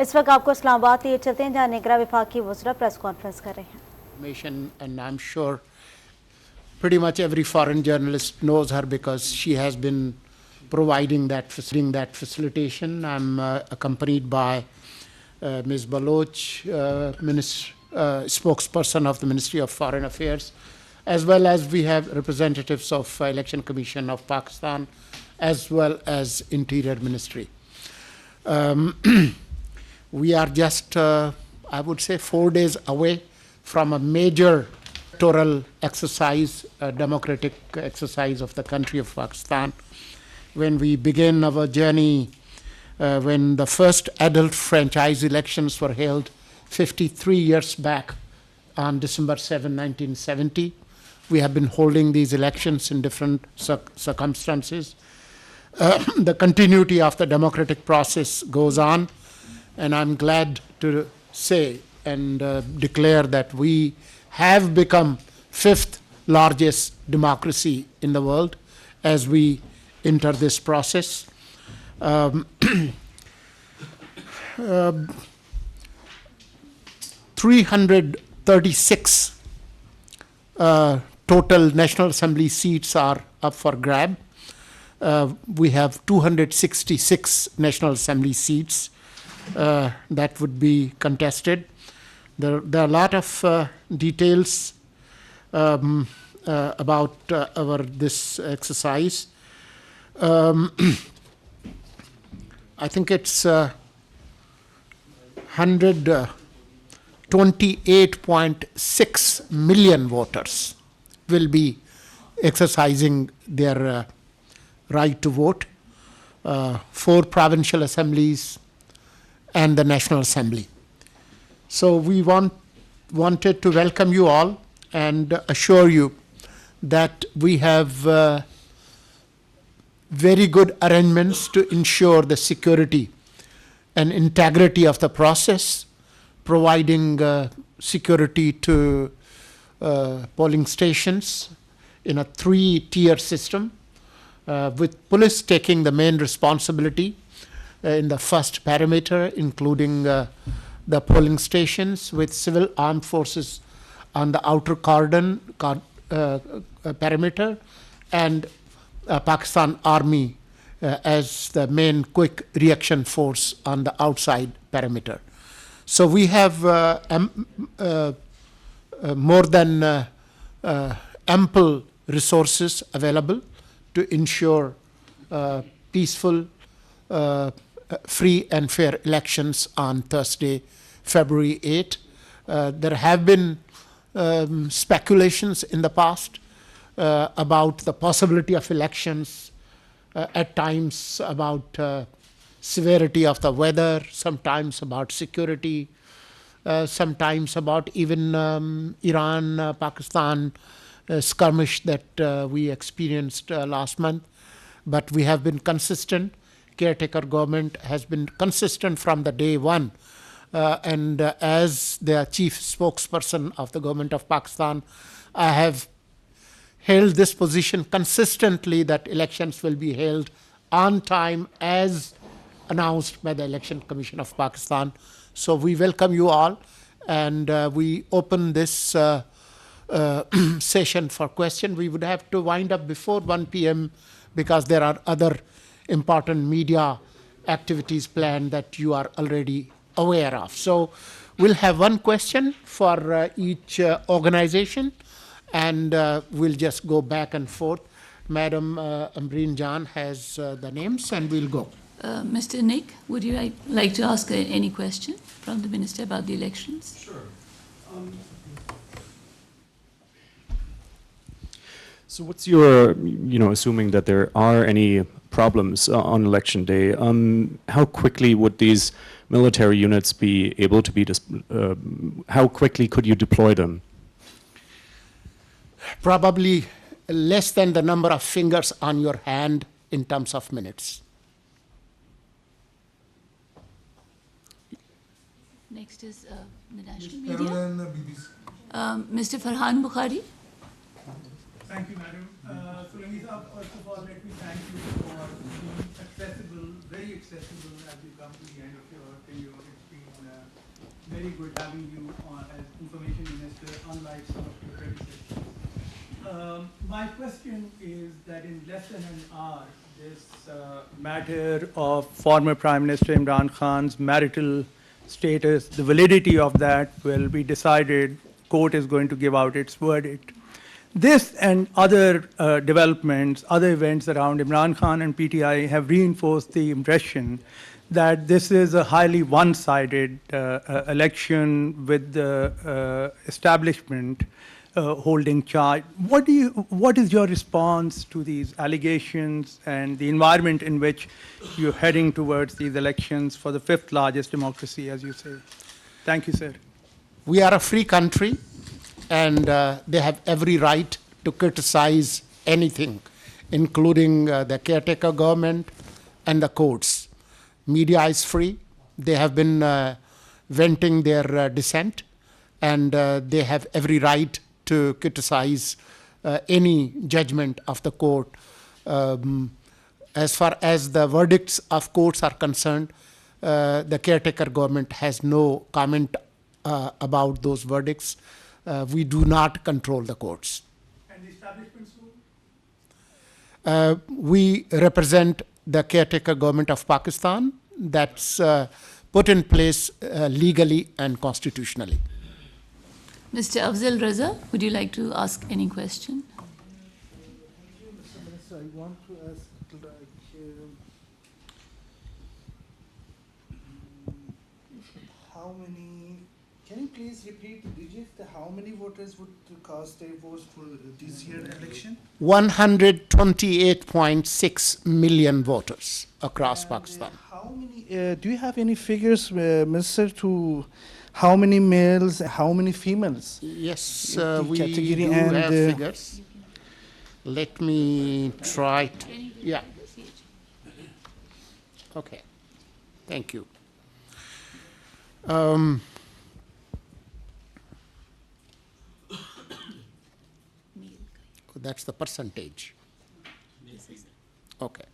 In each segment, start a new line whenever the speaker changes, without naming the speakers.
इस वक्त आपको इस्लामाबाद लिए चलते हैं जहाँ निगरान विभाग की वज़रा प्रेस कॉन्फ्रेंस कर रहे हैं।
And I'm sure pretty much every foreign journalist knows her because she has been providing that facilitation. I'm accompanied by Ms. Baloch, spokesperson of the Ministry of Foreign Affairs, as well as we have representatives of Election Commission of Pakistan, as well as Interior Ministry. We are just, I would say, 4 days away from a major electoral exercise, a democratic exercise of the country of Pakistan. When we begin our journey, when the first adult franchise elections were held 53 years back on December 7, 1970, we have been holding these elections in different circumstances. The continuity of the democratic process goes on, and I'm glad to say and declare that we have become 5th largest democracy in the world as we enter this process. 336 total National Assembly seats are up for grab. We have 266 National Assembly seats that would be contested. There are a lot of details about this exercise. I think it's 128.6 million voters will be exercising their right to vote. 4 provincial assemblies and the National Assembly. So we wanted to welcome you all and assure you that we have very good arrangements to ensure the security and integrity of the process, providing security to polling stations in a 3-tier system, with police taking the main responsibility in the first parameter, including the polling stations, with civil armed forces on the outer cordon perimeter, and Pakistan Army as the main quick reaction force on the outside perimeter. So we have more than ample resources available to ensure peaceful, free and fair elections on Thursday, February 8. There have been speculations in the past about the possibility of elections, at times about severity of the weather, sometimes about security, sometimes about even Iran-Pakistan skirmish that we experienced last month. But we have been consistent. Caretaker government has been consistent from the day one. And as the chief spokesperson of the government of Pakistan, I have held this position consistently that elections will be held on time as announced by the Election Commission of Pakistan. So we welcome you all, and we open this session for question. We would have to wind up before 1 p.m. because there are other important media activities planned that you are already aware of. So we'll have one question for each organization, and we'll just go back and forth. Madam Ambreen Jan has the names, and we'll go.
Mr. Nick, would you like to ask any question from the Minister about the elections?
Sure. So what's your, assuming that there are any problems on election day, how quickly would these military units be able to be, how quickly could you deploy them?
Probably less than the number of fingers on your hand in terms of minutes.
Next is the national media. Mr. Farhan Bukhari.
Thank you, Madam. Solangi sir, first of all, let me thank you for being accessible, very accessible as you come to the end of your tenure. It's very good having you on as Information Minister, unlike some of your predecessors. My question is that in less than an hour, this matter of former Prime Minister Imran Khan's marital status, the validity of that will be decided. Court is going to give out its verdict. This and other developments, other events around Imran Khan and PTI have reinforced the impression that this is a highly one-sided election with the establishment holding charge. What is your response to these allegations and the environment in which you're heading towards these elections for the fifth largest democracy, as you say? Thank you, sir.
We are a free country, and they have every right to criticize anything, including the caretaker government and the courts. Media is free. They have been venting their dissent, and they have every right to criticize any judgment of the court. As far as the verdicts of courts are concerned, the caretaker government has no comment about those verdicts. We do not control the courts.
And the establishment's rule?
We represent the caretaker government of Pakistan that's put in place legally and constitutionally.
Mr. Afzal Raza, would you like to ask any question?
Thank you, Mr. Minister. I want to ask, how many, can you please repeat the digits, how many voters would cast their votes for this year election?
128.6 million voters across Pakistan.
How many, do you have any figures, Minister, to how many males, how many females?
Yes,
The
we
category
do
and,
have figures. Let me try. Yeah. Okay. Thank you. That's the percentage. Okay.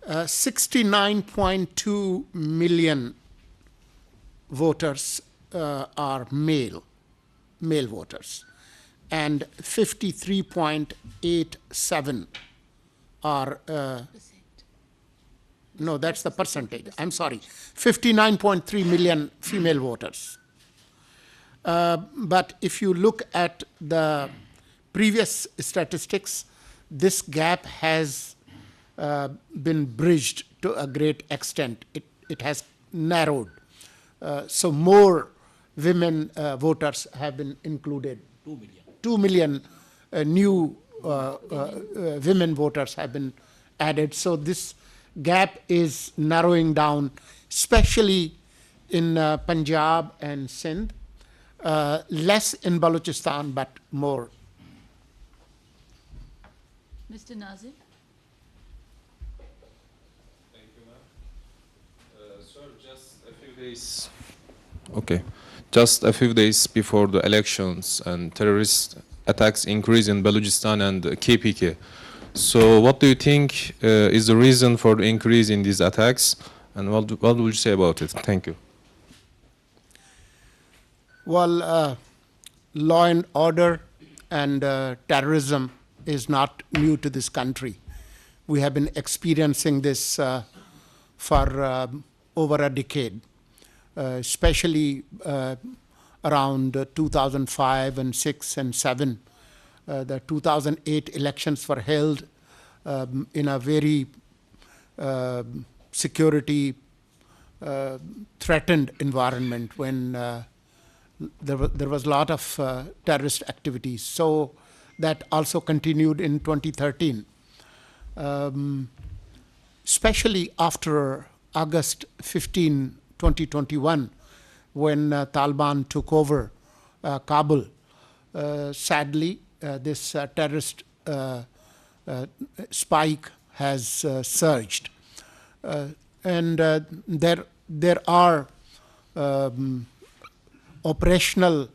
69.2 million voters are male voters, and 53.87 are no, that's the percentage. I'm sorry, 59.3 million female voters. But if you look at the previous statistics, this gap has been bridged to a great extent. It has narrowed. So more women voters have been included. 2 million new women voters have been added. So this gap is narrowing down, especially in Punjab and Sindh, less in Balochistan, but more.
Mr. Nazir?
Thank you, ma'am. Sir, just a few days before the elections and terrorist attacks increase in Balochistan and KPK. So what do you think is the reason for the increase in these attacks, and what would you say about it? Thank you.
Well, law and order and terrorism is not new to this country. We have been experiencing this for over a decade, especially around 2005 and 6 and 7. The 2008 elections were held in a very security threatened environment when there was a lot of terrorist activities. So that also continued in 2013, especially after August 15, 2021, when Taliban took over Kabul. Sadly, this terrorist spike has surged, and there are operational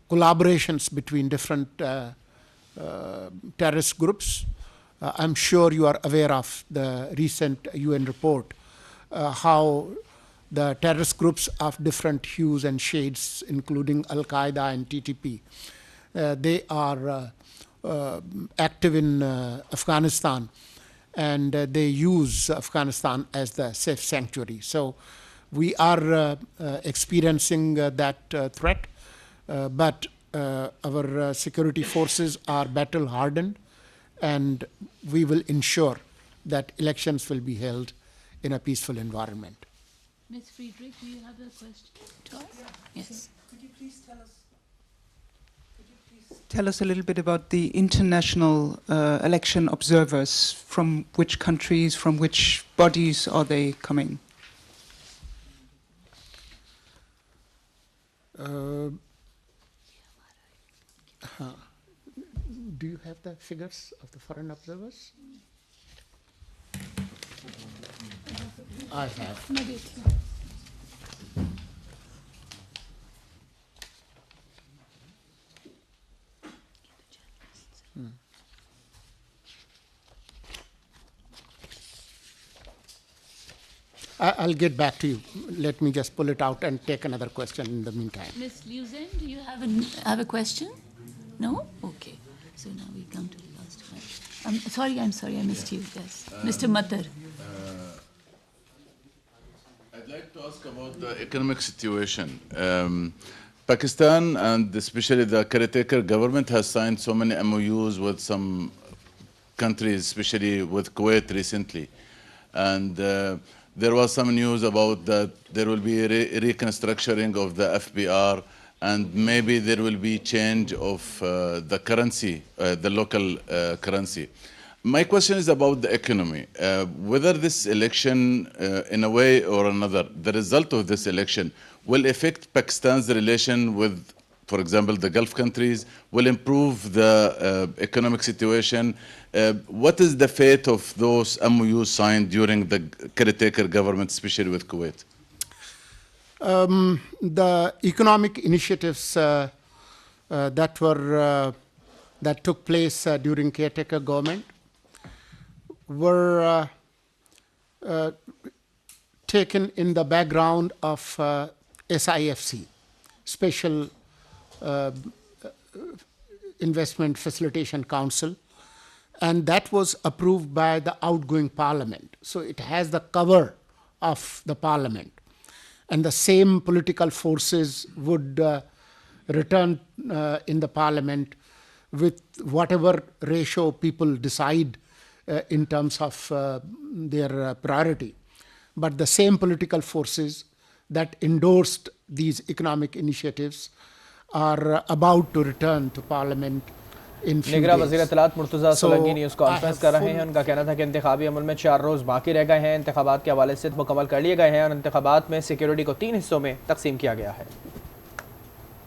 collaborations between different terrorist groups. I'm sure you are aware of the recent UN report, how the terrorist groups of different hues and shades, including Al-Qaeda and TTP. They are active in Afghanistan, and they use Afghanistan as the safe sanctuary. So we are experiencing that threat, but our security forces are battle hardened, and we will ensure that elections will be held in a peaceful environment.
Ms. Friedrich, do you have a question to us? Yes.
Could you please tell us a little bit about the international election observers? From which countries, from which bodies are they coming?
Do you have the figures of the foreign observers? I have. I'll get back to you. Let me just pull it out and take another question in the meantime.
Ms. Liuzen, do you have a question? No? Okay. So now we come to the last one. I'm sorry, I missed you. Yes. Mr. Matar.
I'd like to ask about the economic situation. Pakistan, and especially the caretaker government, has signed so many MOUs with some countries, especially with Kuwait recently. And there was some news about that there will be reconstructuring of the FBR, and maybe there will be change of the currency, the local currency. My question is about the economy. Whether this election, in a way or another, the result of this election will affect Pakistan's relation with, for example, the Gulf countries, will improve the economic situation. What is the fate of those MOUs signed during the caretaker government, especially with Kuwait?
The economic initiatives that took place during caretaker government were taken in the background of SIFC, Special Investment Facilitation Council, and that was approved by the outgoing parliament. So it has the cover of the parliament, and the same political forces would return in the parliament with whatever ratio people decide in terms of their priority. But the same political forces that endorsed these economic initiatives are about to return to parliament in few
निगरान
days.
वज़ीर इत्तलात मुर्तज़ा
So,
Solangi news conference
I
कर
have
रहे हैं।
full-
उनका कहना था कि इंतखाबी अमल में 4 रोज़ बाकी रह गए हैं। इंतखाबात के हवाले से मुकम्मल कर लिए गए हैं और इंतखाबात में सिक्योरिटी को 3 हिस्सों में तकसीम किया गया है।